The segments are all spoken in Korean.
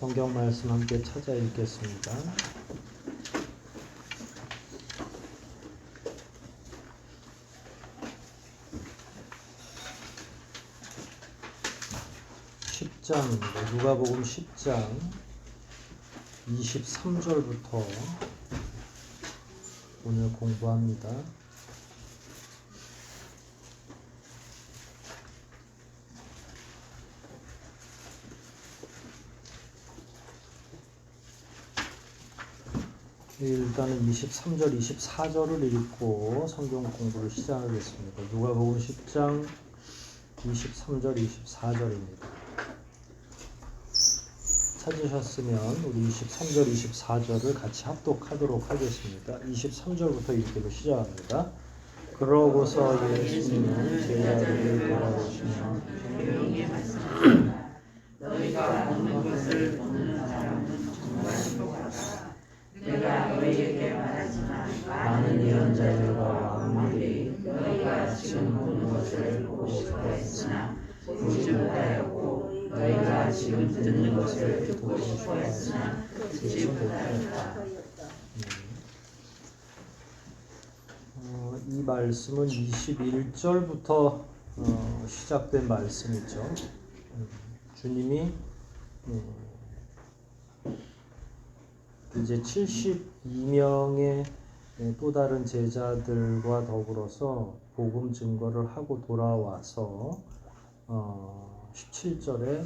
성경 말씀 함께 찾아 읽겠습니다. 누가복음 10장 23절부터 오늘 공부합니다. 일단은 23절, 24절을 읽고 성경 공부를 시작하겠습니다. 누가복음 10장 23절, 24절입니다. 찾으셨으면 우리 23절, 24절을 같이 합독하도록 하겠습니다. 23절부터 읽기로 시작합니다. 그러고서 예수님은 제자들을 돌아보시며 조용히 말씀하셨다. 너희가 보는 것을 보는 사람은 정말 행복하다. 내가 너희에게 말하지만 많은 예언자들과 왕들이 너희가 지금 보는 것을 보고 싶어 했으나 보지 못하였고 너희가 지금 듣는 것을 듣고 싶어 했으나 듣지 못하였다. 이 말씀은 21절부터 시작된 말씀이죠. 주님이 이제 72명의 또 다른 제자들과 더불어서 복음 증거를 하고 돌아와서 17절에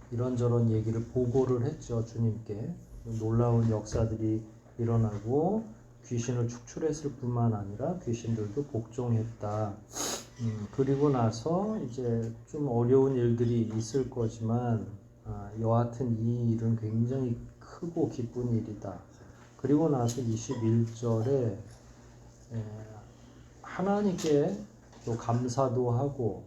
이런저런 얘기를 보고를 했죠. 주님께 놀라운 역사들이 일어나고 귀신을 축출했을 뿐만 아니라 귀신들도 복종했다. 그리고 나서 이제 좀 어려운 일들이 있을 거지만 여하튼 이 일은 굉장히 크고 기쁜 일이다. 그리고 나서 21절에 하나님께 또 감사도 하고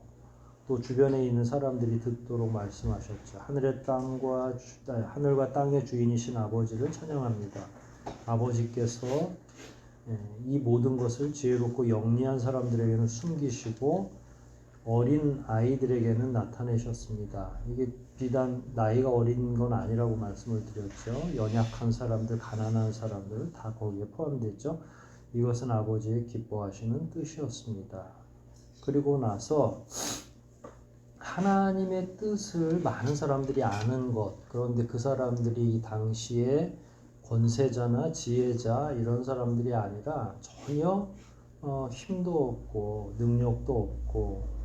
또 주변에 있는 사람들이 듣도록 말씀하셨죠. 하늘과 땅의 주인이신 아버지를 찬양합니다. 아버지께서 이 모든 것을 지혜롭고 영리한 사람들에게는 숨기시고 어린 아이들에게는 나타내셨습니다. 이게 비단 나이가 어린 건 아니라고 말씀을 드렸죠. 연약한 사람들, 가난한 사람들 다 거기에 포함됐죠. 이것은 아버지의 기뻐하시는 뜻이었습니다. 그리고 나서 하나님의 뜻을 많은 사람들이 아는 것, 그런데 그 사람들이 당시에 권세자나 지혜자 이런 사람들이 아니라 전혀 힘도 없고 능력도 없고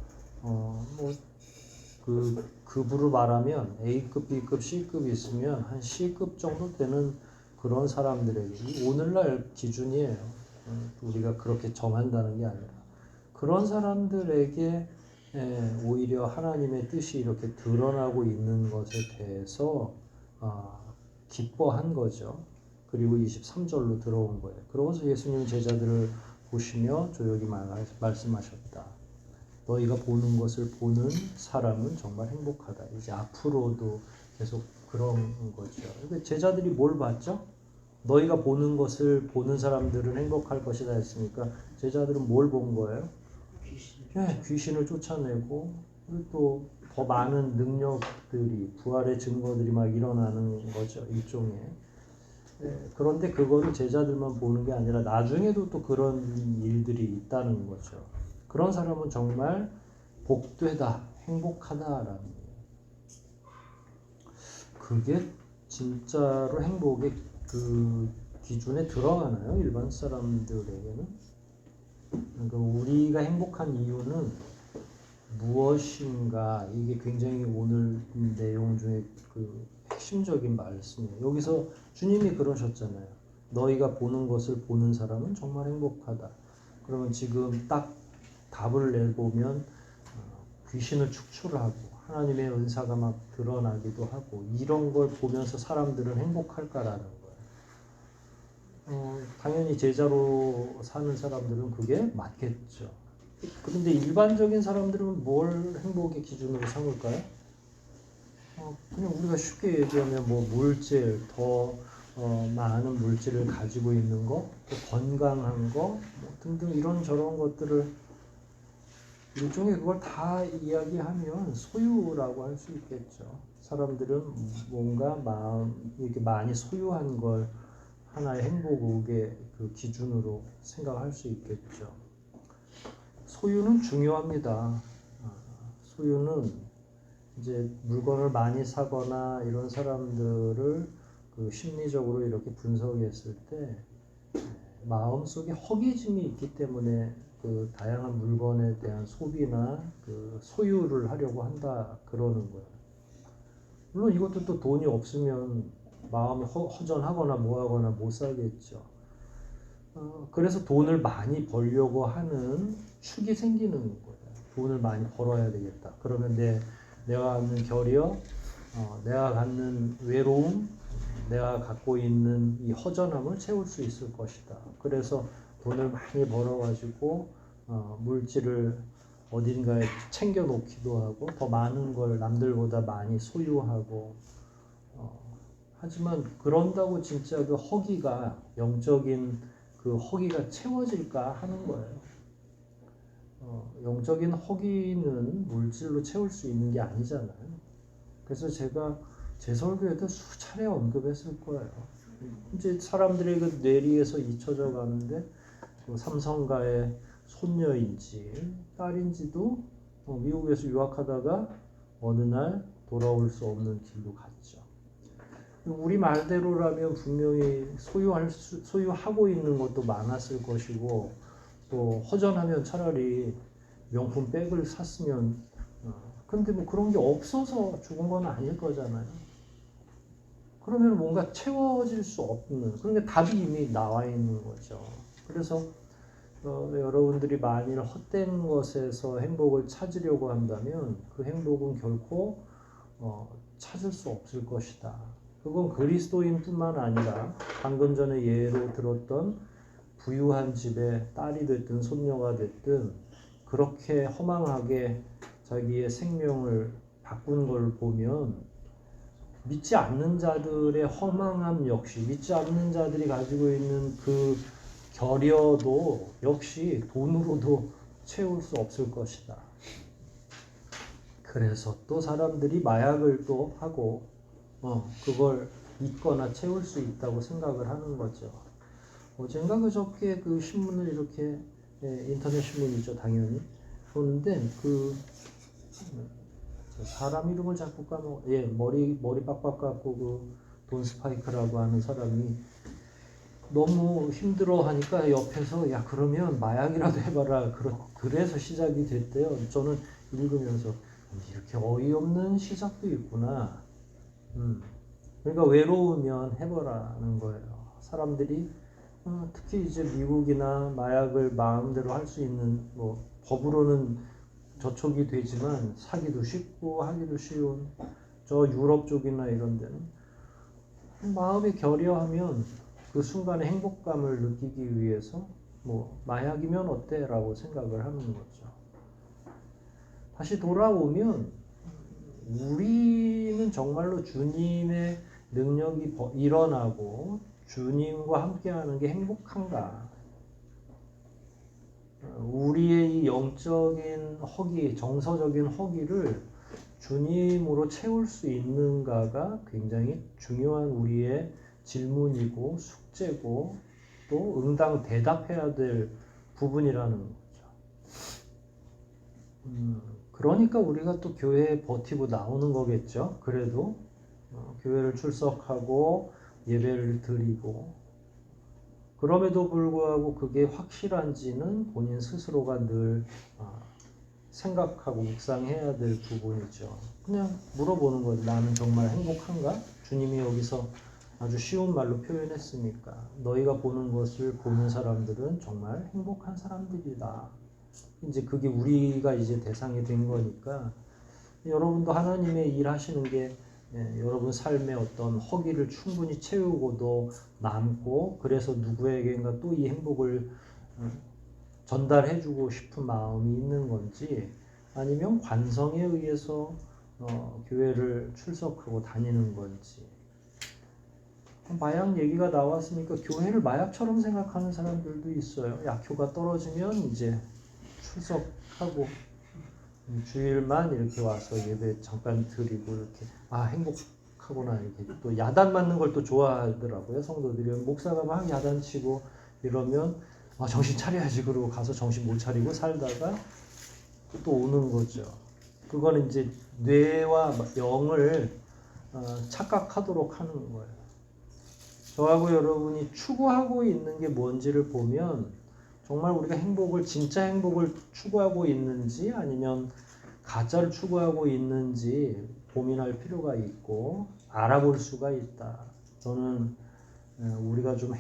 급으로 말하면 A급, B급, C급이 있으면 한 C급 정도 되는 그런 사람들에게, 오늘날 기준이에요. 우리가 그렇게 정한다는 게 아니라 그런 사람들에게 오히려 하나님의 뜻이 이렇게 드러나고 있는 것에 대해서 기뻐한 거죠. 그리고 23절로 들어온 거예요. 그러고서 예수님 제자들을 보시며 조용히 말씀하셨다. 너희가 보는 것을 보는 사람은 정말 행복하다. 이제 앞으로도 계속 그런 거죠. 제자들이 뭘 봤죠? 너희가 보는 것을 보는 사람들은 행복할 것이다 했으니까 제자들은 뭘 본 거예요? 귀신을 쫓아내고 또 더 많은 능력들이, 부활의 증거들이 막 일어나는 거죠. 일종의. 그런데 그거를 제자들만 보는 게 아니라 나중에도 또 그런 일들이 있다는 거죠. 그런 사람은 정말 복되다, 행복하다라는 거예요. 그게 진짜로 행복의 그 기준에 들어가나요? 일반 사람들에게는? 그러니까 우리가 행복한 이유는 무엇인가, 이게 굉장히 오늘 내용 중에 그 핵심적인 말씀이에요. 여기서 주님이 그러셨잖아요. 너희가 보는 것을 보는 사람은 정말 행복하다. 그러면 지금 딱 답을 내보면 귀신을 축출하고 하나님의 은사가 막 드러나기도 하고 이런 걸 보면서 사람들은 행복할까라는 거예요. 당연히 제자로 사는 사람들은 그게 맞겠죠. 그런데 일반적인 사람들은 뭘 행복의 기준으로 삼을까요? 그냥 우리가 쉽게 얘기하면 뭐 물질, 더 많은 물질을 가지고 있는 거, 또 건강한 거, 뭐 등등 이런저런 것들을 일종의 그걸 다 이야기하면 소유라고 할 수 있겠죠. 사람들은 뭔가 이렇게 많이 소유한 걸 하나의 행복의 그 기준으로 생각할 수 있겠죠. 소유는 중요합니다. 소유는 이제 물건을 많이 사거나 이런 사람들을 그 심리적으로 이렇게 분석했을 때 마음속에 허기짐이 있기 때문에 그 다양한 물건에 대한 소비나 그 소유를 하려고 한다 그러는 거예요. 물론 이것도 또 돈이 없으면 마음이 허전하거나 뭐하거나 못 살겠죠. 그래서 돈을 많이 벌려고 하는 축이 생기는 거예요. 돈을 많이 벌어야 되겠다. 그러면 내가 갖는 결여, 내가 갖는 외로움, 내가 갖고 있는 이 허전함을 채울 수 있을 것이다. 그래서 돈을 많이 벌어가지고 물질을 어딘가에 챙겨 놓기도 하고 더 많은 걸 남들보다 많이 소유하고 하지만 그런다고 진짜 그 허기가 영적인 그 허기가 채워질까 하는 거예요. 영적인 허기는 물질로 채울 수 있는 게 아니잖아요. 그래서 제가 제 설교에도 수차례 언급했을 거예요. 이제 사람들의 그 뇌리에서 잊혀져 가는데 그 삼성가의 손녀인지 딸인지도 미국에서 유학하다가 어느 날 돌아올 수 없는 길로 갔죠. 우리 말대로라면 분명히 소유하고 있는 것도 많았을 것이고 또 허전하면 차라리 명품 백을 샀으면 근데 뭐 그런 게 없어서 죽은 건 아닐 거잖아요. 그러면 뭔가 채워질 수 없는 그러니까 답이 이미 나와 있는 거죠. 그래서 여러분들이 만일 헛된 것에서 행복을 찾으려고 한다면 그 행복은 결코 찾을 수 없을 것이다. 그건 그리스도인뿐만 아니라 방금 전에 예로 들었던 부유한 집의 딸이 됐든 손녀가 됐든 그렇게 허망하게 자기의 생명을 바꾼 걸 보면 믿지 않는 자들의 허망함 역시 믿지 않는 자들이 가지고 있는 그 결여도 역시 돈으로도 채울 수 없을 것이다. 그래서 또 사람들이 마약을 또 하고 그걸 잊거나 채울 수 있다고 생각을 하는 거죠. 어젠가 그저께 그 신문을 이렇게 인터넷 신문이죠 당연히 보는데 그 사람 이름을 자꾸 까먹어 머리 빡빡 깎고 그 돈 스파이크라고 하는 사람이 너무 힘들어 하니까 옆에서 야 그러면 마약이라도 해봐라 그래서 시작이 됐대요. 저는 읽으면서 이렇게 어이없는 시작도 있구나. 그러니까 외로우면 해보라는 거예요. 사람들이 특히 이제 미국이나 마약을 마음대로 할 수 있는 뭐 법으로는 저촉이 되지만 사기도 쉽고 하기도 쉬운 저 유럽 쪽이나 이런 데는 마음이 결여하면 그 순간의 행복감을 느끼기 위해서 뭐 마약이면 어때라고 생각을 하는 거죠. 다시 돌아오면 우리는 정말로 주님의 능력이 일어나고 주님과 함께하는 게 행복한가? 우리의 이 영적인 허기, 정서적인 허기를 주님으로 채울 수 있는가가 굉장히 중요한 우리의 질문이고 숙제고 또 응당 대답해야 될 부분이라는 거죠. 그러니까 우리가 또 교회에 버티고 나오는 거겠죠. 그래도 교회를 출석하고 예배를 드리고 그럼에도 불구하고 그게 확실한지는 본인 스스로가 늘 생각하고 묵상해야 될 부분이죠. 그냥 물어보는 거죠. 나는 정말 행복한가? 주님이 여기서 아주 쉬운 말로 표현했으니까 너희가 보는 것을 보는 사람들은 정말 행복한 사람들이다. 이제 그게 우리가 이제 대상이 된 거니까 여러분도 하나님의 일 하시는 게 여러분 삶의 어떤 허기를 충분히 채우고도 남고 그래서 누구에게인가 또 이 행복을 전달해주고 싶은 마음이 있는 건지 아니면 관성에 의해서 교회를 출석하고 다니는 건지 마약 얘기가 나왔으니까 교회를 마약처럼 생각하는 사람들도 있어요. 약효가 떨어지면 이제 출석하고 주일만 이렇게 와서 예배 잠깐 드리고 이렇게 행복하구나 이렇게 또 야단 맞는 걸 또 좋아하더라고요. 성도들이 목사가 막 야단치고 이러면 정신 차려야지 그러고 가서 정신 못 차리고 살다가 또 오는 거죠. 그거는 이제 뇌와 영을 착각하도록 하는 거예요. 저하고 여러분이 추구하고 있는 게 뭔지를 보면 정말 우리가 진짜 행복을 추구하고 있는지 아니면 가짜를 추구하고 있는지 고민할 필요가 있고 알아볼 수가 있다. 저는 우리가 좀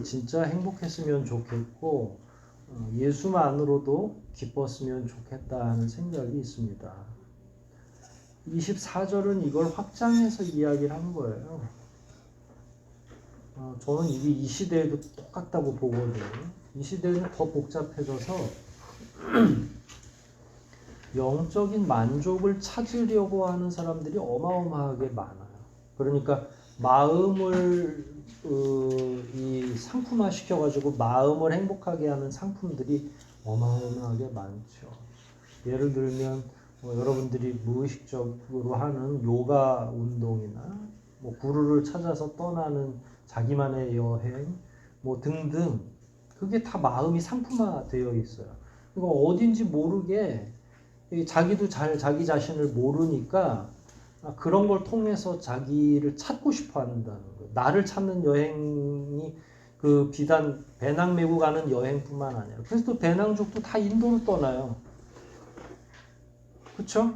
진짜 행복했으면 좋겠고 예수만으로도 기뻤으면 좋겠다 하는 생각이 있습니다. 24절은 이걸 확장해서 이야기를 한 거예요. 저는 이게 이 시대에도 똑같다고 보거든요. 이 시대는 더 복잡해져서 영적인 만족을 찾으려고 하는 사람들이 어마어마하게 많아요. 그러니까 마음을 상품화 시켜가지고 마음을 행복하게 하는 상품들이 어마어마하게 많죠. 예를 들면 여러분들이 무의식적으로 하는 요가 운동이나 구루를 찾아서 떠나는 자기만의 여행 등등 그게 다 마음이 상품화되어 있어요. 그러니까 어딘지 모르게 자기도 잘 자기 자신을 모르니까 그런 걸 통해서 자기를 찾고 싶어 한다는 거예요. 나를 찾는 여행이 비단 배낭 메고 가는 여행뿐만 아니라 그래서 또 배낭족도 다 인도로 떠나요. 그렇죠?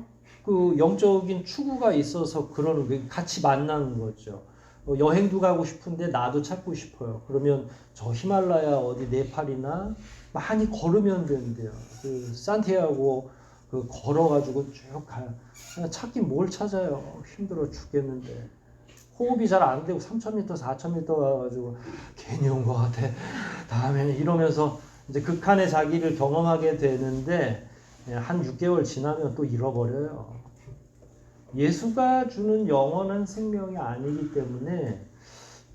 영적인 추구가 있어서 그러는 게 같이 만나는 거죠. 여행도 가고 싶은데 나도 찾고 싶어요. 그러면 저 히말라야 어디 네팔이나 많이 걸으면 된대요. 산티아고 걸어가지고 쭉 가요. 찾긴 뭘 찾아요. 힘들어 죽겠는데. 호흡이 잘 안 되고 3,000m, 4,000m 와가지고 괜히 온 것 같아. 다음에는 이러면서 이제 극한의 자기를 경험하게 되는데 한 6개월 지나면 또 잃어버려요. 예수가 주는 영원한 생명이 아니기 때문에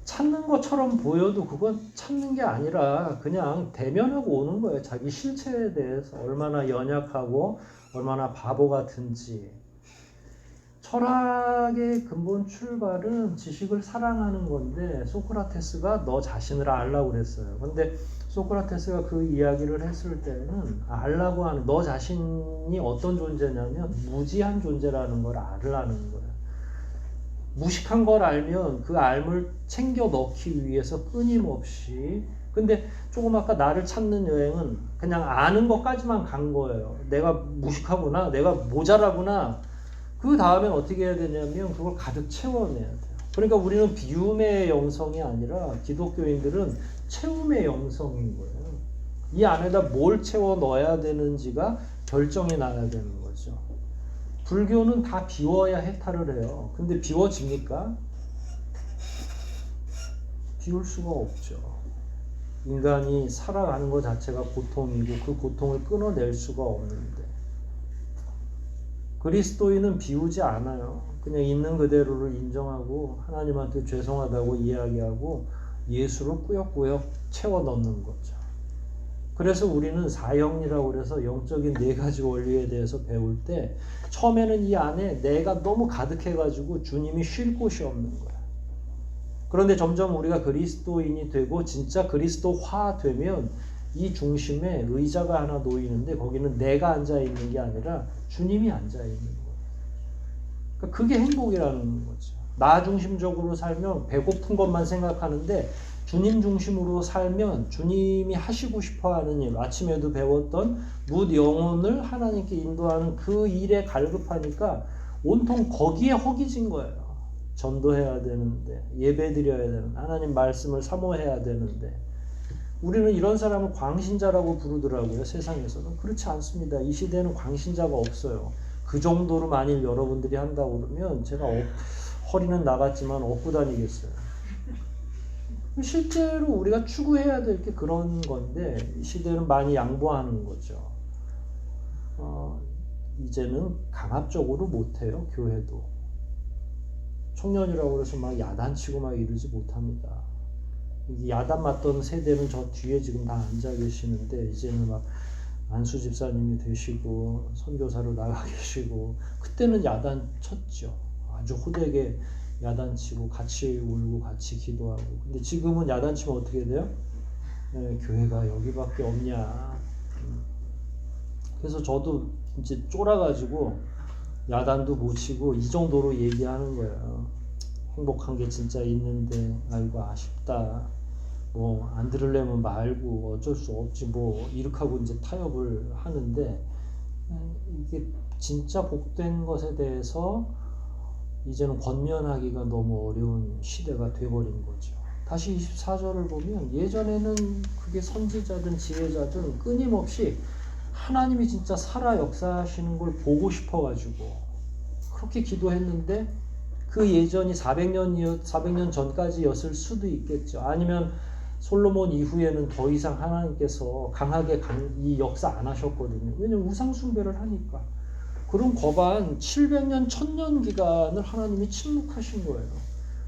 찾는 것처럼 보여도 그건 찾는 게 아니라 그냥 대면하고 오는 거예요. 자기 실체에 대해서 얼마나 연약하고 얼마나 바보 같은지. 철학의 근본 출발은 지식을 사랑하는 건데 소크라테스가 너 자신을 알라고 그랬어요. 근데 소크라테스가 그 이야기를 했을 때는 알라고 하는 너 자신이 어떤 존재냐면 무지한 존재라는 걸 알으라는 거예요. 무식한 걸 알면 그 알을 챙겨 넣기 위해서 끊임없이 근데 조금 아까 나를 찾는 여행은 그냥 아는 것까지만 간 거예요. 내가 무식하구나. 내가 모자라구나. 그 다음엔 어떻게 해야 되냐면 그걸 가득 채워내야 돼요. 그러니까 우리는 비움의 영성이 아니라 기독교인들은 채움의 영성인 거예요. 이 안에다 뭘 채워 넣어야 되는지가 결정이 나야 되는 거죠. 불교는 다 비워야 해탈을 해요. 근데 비워집니까? 비울 수가 없죠. 인간이 살아가는 것 자체가 고통이고 그 고통을 끊어낼 수가 없는데 그리스도인은 비우지 않아요. 그냥 있는 그대로를 인정하고 하나님한테 죄송하다고 이야기하고 예수로 꾸역꾸역 채워 넣는 거죠. 그래서 우리는 사형리라고 그래서 영적인 4가지 원리에 대해서 배울 때 처음에는 이 안에 내가 너무 가득해가지고 주님이 쉴 곳이 없는 거야. 그런데 점점 우리가 그리스도인이 되고 진짜 그리스도화 되면 이 중심에 의자가 하나 놓이는데 거기는 내가 앉아있는 게 아니라 주님이 앉아있는 거예요. 그러니까 그게 행복이라는 거죠. 나 중심적으로 살면 배고픈 것만 생각하는데 주님 중심으로 살면 주님이 하시고 싶어하는 일, 아침에도 배웠던 뭇 영혼을 하나님께 인도하는 그 일에 갈급하니까 온통 거기에 허기진 거예요. 전도해야 되는데, 예배드려야 되는데, 하나님 말씀을 사모해야 되는데 우리는 이런 사람을 광신자라고 부르더라고요. 세상에서는. 그렇지 않습니다. 이 시대에는 광신자가 없어요. 그 정도로 만일 여러분들이 한다고 그러면 제가 허리는 나갔지만 업고 다니겠어요. 실제로 우리가 추구해야 될 게 그런 건데 이 시대는 많이 양보하는 거죠. 이제는 강압적으로 못해요. 교회도. 청년이라고 해서 막 야단치고 막 이러지 못합니다. 야단 맞던 세대는 저 뒤에 지금 다 앉아 계시는데 이제는 막 안수 집사님이 되시고 선교사로 나가 계시고 그때는 야단 쳤죠. 아주 호되게 야단치고 같이 울고 같이 기도하고. 근데 지금은 야단치면 어떻게 돼요? 교회가 여기밖에 없냐. 그래서 저도 이제 쫄아가지고 야단도 못 치고 이 정도로 얘기하는 거예요. 행복한 게 진짜 있는데 아이고 아쉽다. 뭐 안 들으려면 말고 어쩔 수 없지 뭐 이렇게 하고 이제 타협을 하는데 이게 진짜 복된 것에 대해서 이제는 권면하기가 너무 어려운 시대가 돼버린 거죠. 다시 24절을 보면 예전에는 그게 선지자든 지혜자든 끊임없이 하나님이 진짜 살아 역사하시는 걸 보고 싶어가지고 그렇게 기도했는데 그 예전이 400년 전까지였을 수도 있겠죠. 아니면 솔로몬 이후에는 더 이상 하나님께서 강하게 이 역사 안 하셨거든요. 왜냐면 우상 숭배를 하니까. 그런 거반 700년, 1000년 기간을 하나님이 침묵하신 거예요.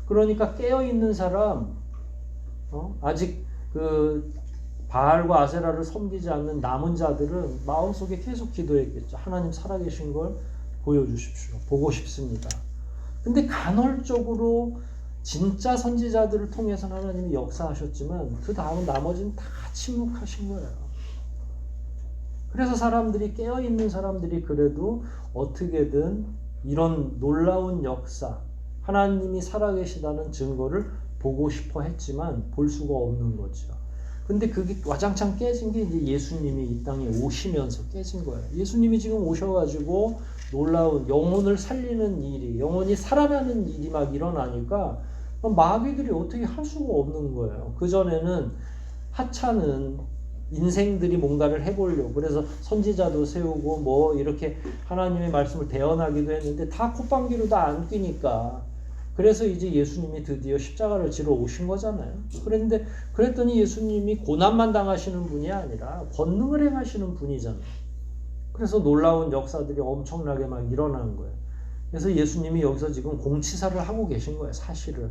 그러니까 깨어있는 사람, 아직 그 바알과 아세라를 섬기지 않는 남은 자들은 마음속에 계속 기도했겠죠. 하나님 살아계신 걸 보여주십시오. 보고 싶습니다. 근데 간헐적으로 진짜 선지자들을 통해서 하나님이 역사하셨지만 그 다음은 나머지는 다 침묵하신 거예요. 그래서 사람들이 깨어있는 사람들이 그래도 어떻게든 이런 놀라운 역사, 하나님이 살아계시다는 증거를 보고 싶어 했지만 볼 수가 없는 거죠. 근데 그게 와장창 깨진 게 이제 예수님이 이 땅에 오시면서 깨진 거예요. 예수님이 지금 오셔가지고 놀라운 영혼을 살리는 일이, 영혼이 살아나는 일이 막 일어나니까 마귀들이 어떻게 할 수가 없는 거예요. 그전에는 하찮은 인생들이 뭔가를 해보려고 그래서 선지자도 세우고 뭐 이렇게 하나님의 말씀을 대언하기도 했는데 다 콧방귀로 다 안 끼니까 그래서 이제 예수님이 드디어 십자가를 지러 오신 거잖아요. 그랬더니 예수님이 고난만 당하시는 분이 아니라 권능을 행하시는 분이잖아요. 그래서 놀라운 역사들이 엄청나게 막 일어나는 거예요. 그래서 예수님이 여기서 지금 공치사를 하고 계신 거예요. 사실은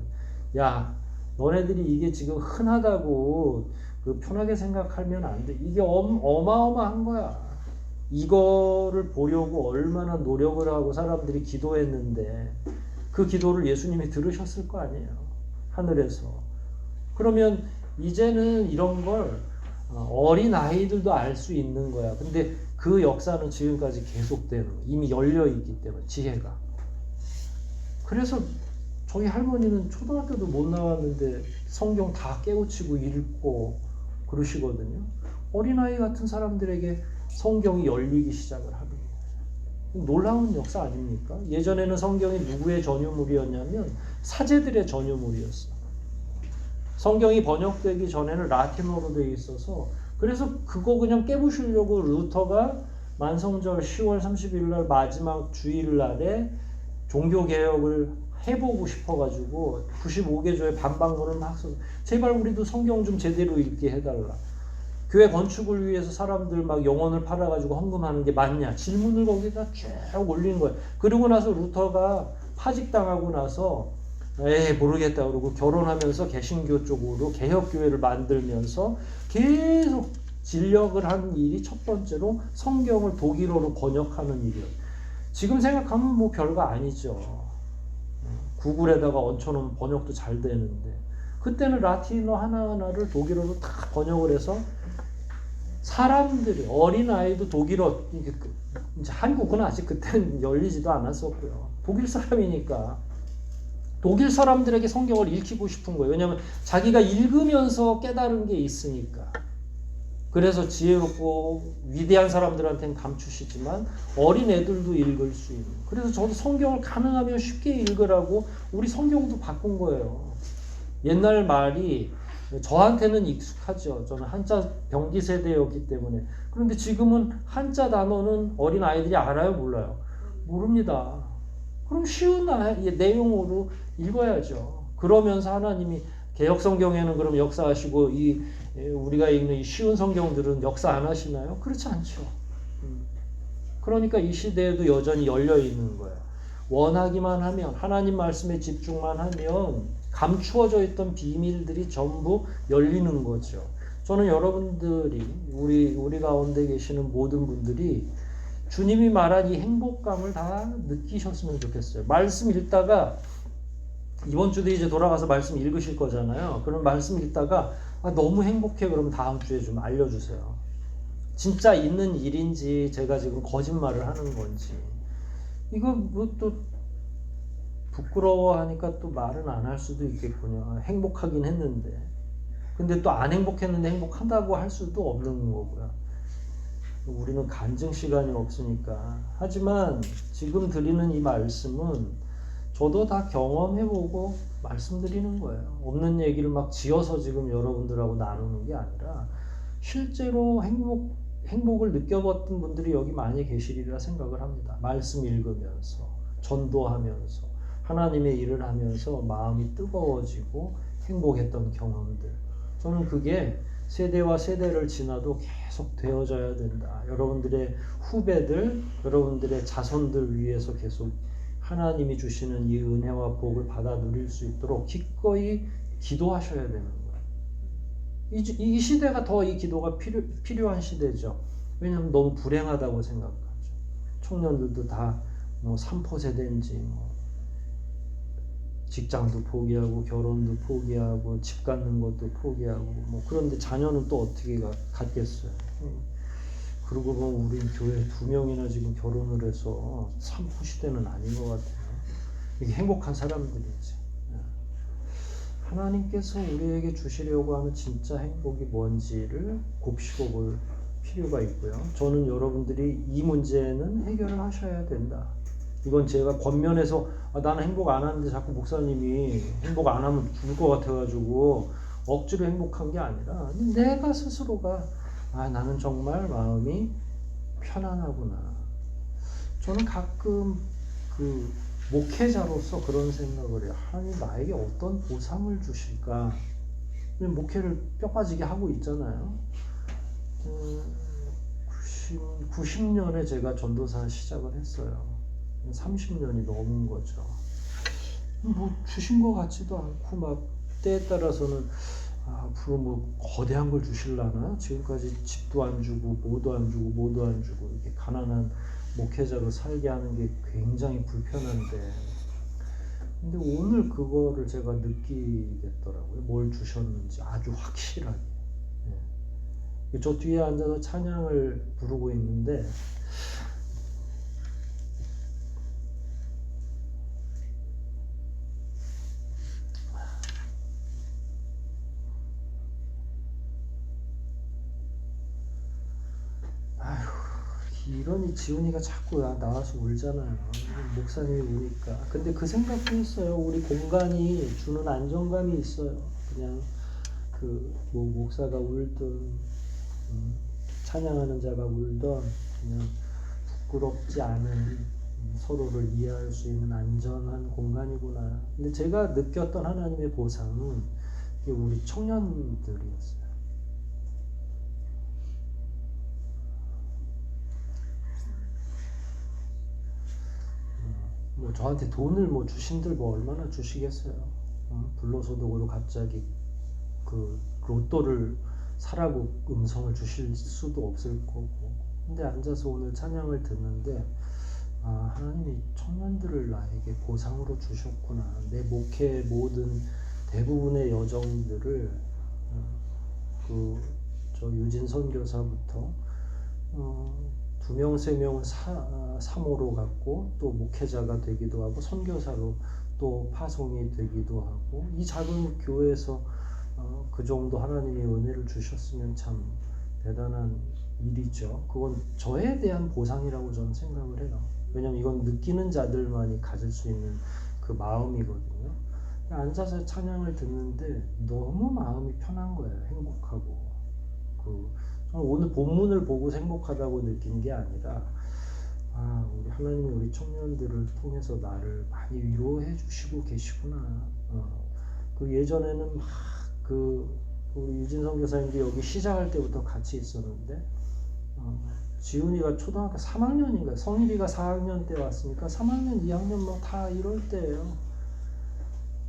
야 너네들이 이게 지금 흔하다고 그 편하게 생각하면 안 돼. 이게 어마어마한 거야. 이거를 보려고 얼마나 노력을 하고 사람들이 기도했는데 그 기도를 예수님이 들으셨을 거 아니에요. 하늘에서. 그러면 이제는 이런 걸 어린 아이들도 알 수 있는 거야. 근데 그 역사는 지금까지 계속되는 거야. 이미 열려 있기 때문에 지혜가. 그래서 저희 할머니는 초등학교도 못 나왔는데 성경 다 깨우치고 읽고 그러시거든요. 어린아이 같은 사람들에게 성경이 열리기 시작을 하는 거예요. 놀라운 역사 아닙니까? 예전에는 성경이 누구의 전유물이었냐면 사제들의 전유물이었어요. 성경이 번역되기 전에는 라틴어로 되어 있어서 그래서 그거 그냥 깨부시려고 루터가 만성절 10월 30일 날 마지막 주일날에 종교개혁을 해보고 싶어가지고 95개조의 반박문을 막 써. 제발 우리도 성경 좀 제대로 읽게 해달라. 교회 건축을 위해서 사람들 막 영혼을 팔아가지고 헌금하는 게 맞냐? 질문을 거기다 쭉 올린 거예요. 그러고 나서 루터가 파직당하고 나서 모르겠다 그러고 결혼하면서 개신교 쪽으로 개혁교회를 만들면서 계속 진력을 한 일이 첫 번째로 성경을 독일어로 번역하는 일이에요. 지금 생각하면 뭐 별거 아니죠. 구글에다가 얹혀놓으면 번역도 잘 되는데 그때는 라틴어 하나하나를 독일어로 다 번역을 해서 사람들이 어린아이도 독일어 이제 한국은 아직 그때는 열리지도 않았었고요. 독일 사람이니까 독일 사람들에게 성경을 읽히고 싶은 거예요. 왜냐하면 자기가 읽으면서 깨달은 게 있으니까. 그래서 지혜롭고 위대한 사람들한테는 감추시지만 어린 애들도 읽을 수 있는. 그래서 저도 성경을 가능하면 쉽게 읽으라고 우리 성경도 바꾼 거예요. 옛날 말이 저한테는 익숙하죠. 저는 한자 병기 세대였기 때문에. 그런데 지금은 한자 단어는 어린 아이들이 알아요, 몰라요? 모릅니다. 그럼 쉬운 내용으로 읽어야죠. 그러면서 하나님이 개혁 성경에는 그럼 역사하시고 우리가 읽는 이 쉬운 성경들은 역사 안 하시나요? 그렇지 않죠. 그러니까 이 시대에도 여전히 열려 있는 거예요. 원하기만 하면 하나님 말씀에 집중만 하면 감추어져 있던 비밀들이 전부 열리는 거죠. 저는 여러분들이 우리 가운데 계시는 모든 분들이 주님이 말한 이 행복감을 다 느끼셨으면 좋겠어요. 말씀 읽다가 이번 주도 이제 돌아가서 말씀 읽으실 거잖아요. 그럼 말씀 읽다가 너무 행복해 그러면 다음 주에 좀 알려주세요. 진짜 있는 일인지 제가 지금 거짓말을 하는 건지. 이거 뭐 또 부끄러워하니까 또 말은 안 할 수도 있겠군요. 행복하긴 했는데. 근데 또 안 행복했는데 행복하다고 할 수도 없는 거고요. 우리는 간증 시간이 없으니까. 하지만 지금 드리는 이 말씀은 저도 다 경험해보고 말씀드리는 거예요. 없는 얘기를 막 지어서 지금 여러분들하고 나누는 게 아니라 실제로 행복을 느껴봤던 분들이 여기 많이 계시리라 생각을 합니다. 말씀 읽으면서, 전도하면서, 하나님의 일을 하면서 마음이 뜨거워지고 행복했던 경험들. 저는 그게 세대와 세대를 지나도 계속 되어져야 된다. 여러분들의 후배들, 여러분들의 자손들 위해서 계속 하나님이 주시는 이 은혜와 복을 받아 누릴 수 있도록 기꺼이 기도하셔야 되는 거예요. 이 시대가 더 이 기도가 필요한 시대죠. 왜냐하면 너무 불행하다고 생각하죠. 청년들도 다 뭐 3포 세대인지 직장도 포기하고 결혼도 포기하고 집 갖는 것도 포기하고 그런데 자녀는 또 어떻게 갖겠어요. 그러고 보면 우리 교회 2명이나 지금 결혼을 해서 3포 시대는 아닌 것 같아요. 이게 행복한 사람들이지. 하나님께서 우리에게 주시려고 하는 진짜 행복이 뭔지를 곱씹어 볼 필요가 있고요. 저는 여러분들이 이 문제는 해결을 하셔야 된다. 이건 제가 겉면에서 나는 행복 안 하는데 자꾸 목사님이 행복 안 하면 죽을 것 같아가지고 억지로 행복한 게 아니라 내가 스스로가 나는 정말 마음이 편안하구나. 저는 가끔 그 목회자로서 그런 생각을 해요. 하나님 나에게 어떤 보상을 주실까? 목회를 뼈 빠지게 하고 있잖아요. 90년에 제가 전도사 시작을 했어요. 30년이 넘은 거죠. 주신 것 같지도 않고 때에 따라서는 앞으로 거대한 걸 주실라나? 지금까지 집도 안 주고 뭐도 안 주고 이렇게 가난한 목회자로 살게 하는 게 굉장히 불편한데, 근데 오늘 그거를 제가 느끼겠더라고요. 뭘 주셨는지 아주 확실하게. 저 뒤에 앉아서 찬양을 부르고 있는데 이러니 지훈이가 자꾸 나와서 울잖아요. 목사님이 우니까. 근데 그 생각도 있어요. 우리 공간이 주는 안정감이 있어요. 그냥 목사가 울든 찬양하는 자가 울든 그냥 부끄럽지 않은 서로를 이해할 수 있는 안전한 공간이구나. 근데 제가 느꼈던 하나님의 보상은 우리 청년들이었어요. 저한테 돈을 주신들 얼마나 주시겠어요. 불러서도 오늘 갑자기 그 로또를 사라고 음성을 주실 수도 없을 거고. 근데 앉아서 오늘 찬양을 듣는데 하나님이 청년들을 나에게 보상으로 주셨구나. 내 목회 모든 대부분의 여정들을 저 유진 선교사부터 2명, 3명 사모로 갔고 또 목회자가 되기도 하고 선교사로 또 파송이 되기도 하고, 이 작은 교회에서 그 정도 하나님의 은혜를 주셨으면 참 대단한 일이죠. 그건 저에 대한 보상이라고 저는 생각을 해요. 왜냐면 이건 느끼는 자들만이 가질 수 있는 그 마음이거든요. 앉아서 찬양을 듣는데 너무 마음이 편한 거예요. 행복하고. 오늘 본문을 보고 행복하다고 느낀 게 아니라 우리 하나님이 우리 청년들을 통해서 나를 많이 위로해 주시고 계시구나. 예전에는 우리 유진 선교사님도 여기 시작할 때부터 같이 있었는데 지훈이가 초등학교 3학년인가, 성일이가 4학년 때 왔으니까 3학년, 2학년 다 이럴 때예요.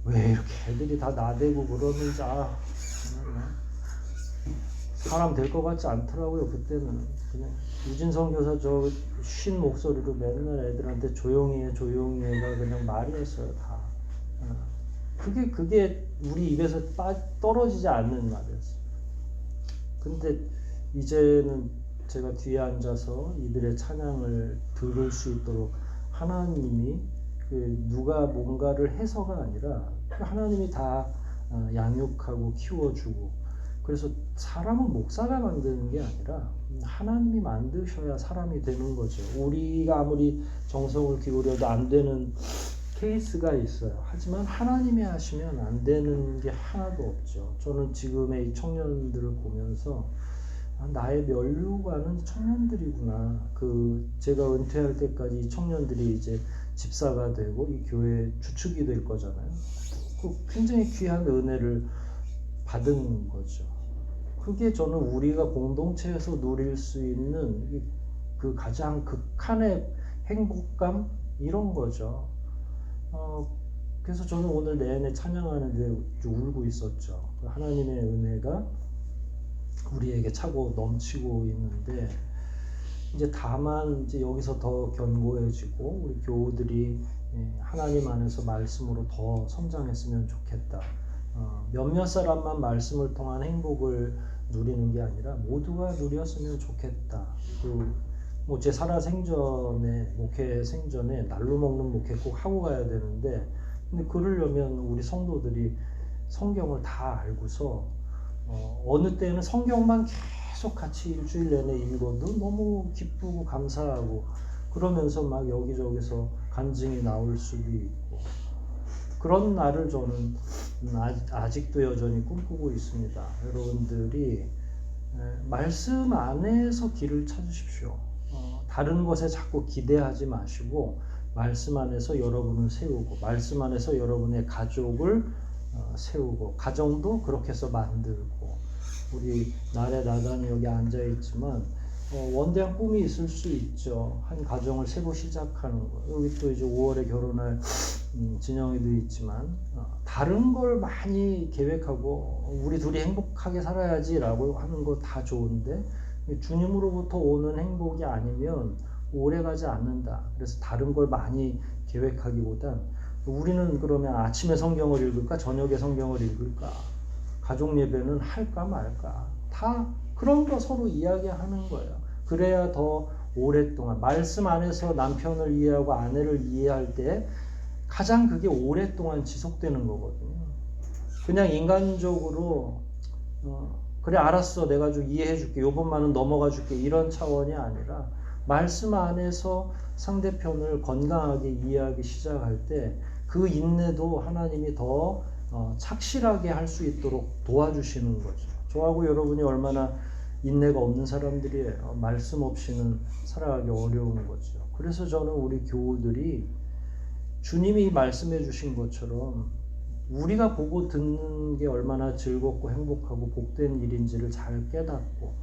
왜 이렇게 애들이 다 나대고 그러는지 사람 될 것 같지 않더라고요. 그때는 그냥 유진성 교사 저 쉰 목소리로 맨날 애들한테 조용히 해 조용히 해가 그냥 말이었어요 다. 그게 우리 입에서 떨어지지 않는 말이었어요. 근데 이제는 제가 뒤에 앉아서 이들의 찬양을 들을 수 있도록 하나님이 누가 뭔가를 해서가 아니라 하나님이 다 양육하고 키워주고, 그래서 사람은 목사가 만드는 게 아니라 하나님이 만드셔야 사람이 되는 거죠. 우리가 아무리 정성을 기울여도 안 되는 케이스가 있어요. 하지만 하나님이 하시면 안 되는 게 하나도 없죠. 저는 지금의 이 청년들을 보면서 나의 면류관은 청년들이구나. 제가 은퇴할 때까지 이 청년들이 이제 집사가 되고 이 교회 주축이 될 거잖아요. 굉장히 귀한 은혜를 받은 거죠. 그게 저는 우리가 공동체에서 누릴 수 있는 그 가장 극한의 행복감 이런 거죠. 그래서 저는 오늘 내내 찬양하는데 울고 있었죠. 하나님의 은혜가 우리에게 차고 넘치고 있는데, 이제 다만 이제 여기서 더 견고해지고 우리 교우들이 하나님 안에서 말씀으로 더 성장했으면 좋겠다. 몇몇 사람만 말씀을 통한 행복을 누리는 게 아니라 모두가 누렸으면 좋겠다. 제 살아생전에 목회 생전에 날로 먹는 목회 꼭 하고 가야 되는데, 근데 그러려면 우리 성도들이 성경을 다 알고서 어느 때는 성경만 계속 같이 일주일 내내 읽어도 너무 기쁘고 감사하고, 그러면서 막 여기저기서 간증이 나올 수도 있고, 그런 날을 저는 아직도 여전히 꿈꾸고 있습니다. 여러분들이 말씀 안에서 길을 찾으십시오. 다른 것에 자꾸 기대하지 마시고 말씀 안에서 여러분을 세우고, 말씀 안에서 여러분의 가족을 세우고, 가정도 그렇게 해서 만들고, 우리 나래 나단이 여기 앉아 있지만 원대한 꿈이 있을 수 있죠. 한 가정을 새로 시작하는 거. 여기 또 이제 5월에 결혼할 진영이도 있지만 다른 걸 많이 계획하고 우리 둘이 행복하게 살아야지라고 하는 거 다 좋은데, 주님으로부터 오는 행복이 아니면 오래가지 않는다. 그래서 다른 걸 많이 계획하기보단 우리는 그러면 아침에 성경을 읽을까 저녁에 성경을 읽을까, 가족 예배는 할까 말까, 다 그런 거 서로 이야기하는 거예요. 그래야 더 오랫동안 말씀 안에서 남편을 이해하고 아내를 이해할 때 가장 그게 오랫동안 지속되는 거거든요. 그냥 인간적으로 그래 알았어 내가 좀 이해해 줄게 요번만은 넘어가 줄게 이런 차원이 아니라, 말씀 안에서 상대편을 건강하게 이해하기 시작할 때 그 인내도 하나님이 더 착실하게 할 수 있도록 도와주시는 거죠. 저하고 여러분이 얼마나 인내가 없는 사람들이에요. 말씀 없이는 살아가기 어려운 거죠. 그래서 저는 우리 교우들이 주님이 말씀해 주신 것처럼 우리가 보고 듣는 게 얼마나 즐겁고 행복하고 복된 일인지를 잘 깨닫고,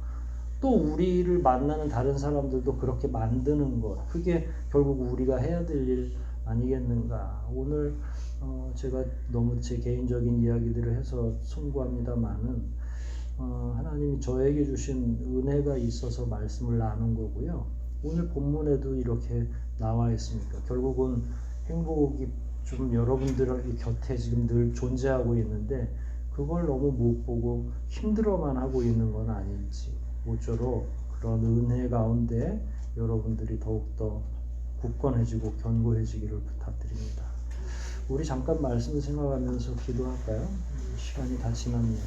또 우리를 만나는 다른 사람들도 그렇게 만드는 것, 그게 결국 우리가 해야 될 일 아니겠는가. 오늘 제가 너무 제 개인적인 이야기들을 해서 송구합니다만은 하나님이 저에게 주신 은혜가 있어서 말씀을 나눈 거고요. 오늘 본문에도 이렇게 나와 있으니까 결국은 행복이 좀 여러분들 곁에 지금 늘 존재하고 있는데 그걸 너무 못 보고 힘들어만 하고 있는 건 아닌지, 모쪼록 그런 은혜 가운데 여러분들이 더욱더 굳건해지고 견고해지기를 부탁드립니다. 우리 잠깐 말씀을 생각하면서 기도할까요? 시간이 다 지났네요.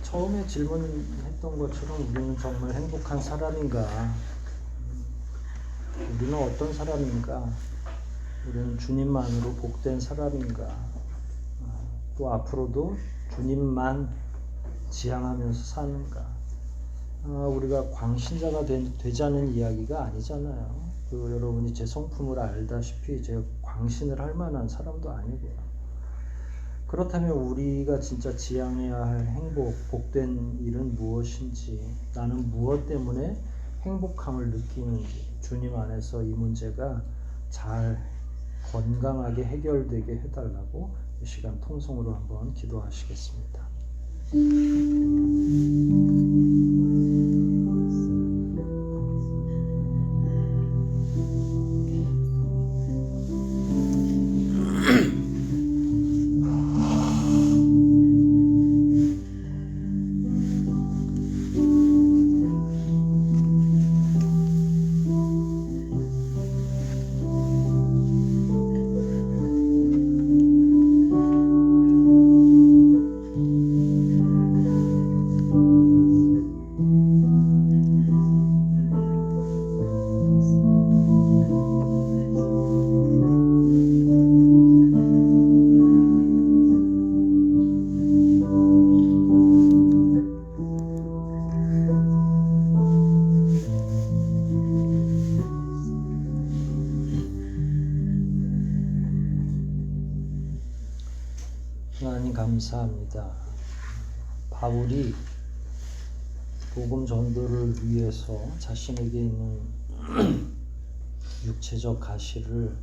처음에 질문했던 것처럼 우리는 정말 행복한 사람인가? 우리는 어떤 사람인가? 우리는 주님만으로 복된 사람인가? 또 앞으로도 주님만 지향하면서 사는가? 우리가 광신자가 되자는 이야기가 아니잖아요. 여러분이 제 성품을 알다시피 제가 광신을 할 만한 사람도 아니고요. 그렇다면 우리가 진짜 지향해야 할 행복, 복된 일은 무엇인지, 나는 무엇 때문에 행복함을 느끼는지, 주님 안에서 이 문제가 잘 건강하게 해결되게 해달라고 이 시간 통성으로 한번 기도하시겠습니다. 하나님 감사합니다. 바울이 복음 전도를 위해서 자신에게 있는 육체적 가시를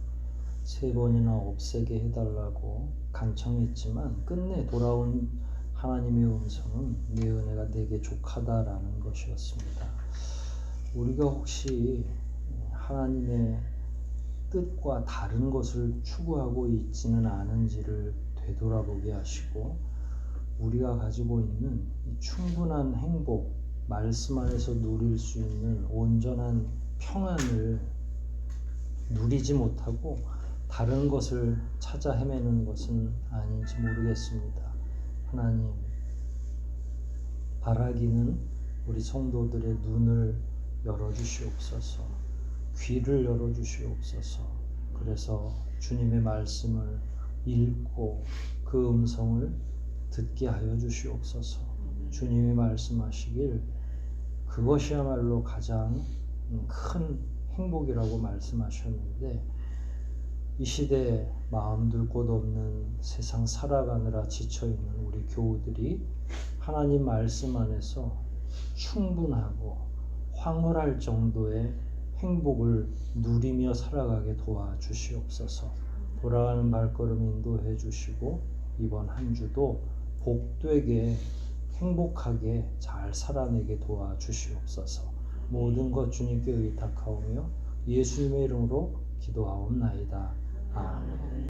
3번이나 없애게 해달라고 간청했지만 끝내 돌아온 하나님의 음성은 내 은혜가 내게 족하다라는 것이었습니다. 우리가 혹시 하나님의 뜻과 다른 것을 추구하고 있지는 않은지를 되돌아보게 하시고 우리가 가지고 있는 이 충분한 행복, 말씀 안에서 누릴 수 있는 온전한 평안을 누리지 못하고 다른 것을 찾아 헤매는 것은 아닌지 모르겠습니다. 하나님, 바라기는 우리 성도들의 눈을 열어주시옵소서, 귀를 열어주시옵소서. 그래서 주님의 말씀을 읽고 그 음성을 듣게 하여 주시옵소서. 주님이 말씀하시길 그것이야말로 가장 큰 행복이라고 말씀하셨는데 이 시대에 마음둘 곳 없는 세상 살아가느라 지쳐있는 우리 교우들이 하나님 말씀 안에서 충분하고 황홀할 정도의 행복을 누리며 살아가게 도와주시옵소서. 돌아가는 발걸음 인도해 주시고 이번 한 주도 복되게 행복하게 잘 살아내게 도와주시옵소서. 모든 것 주님께 의탁하오며 예수님의 이름으로 기도하옵나이다. 아멘.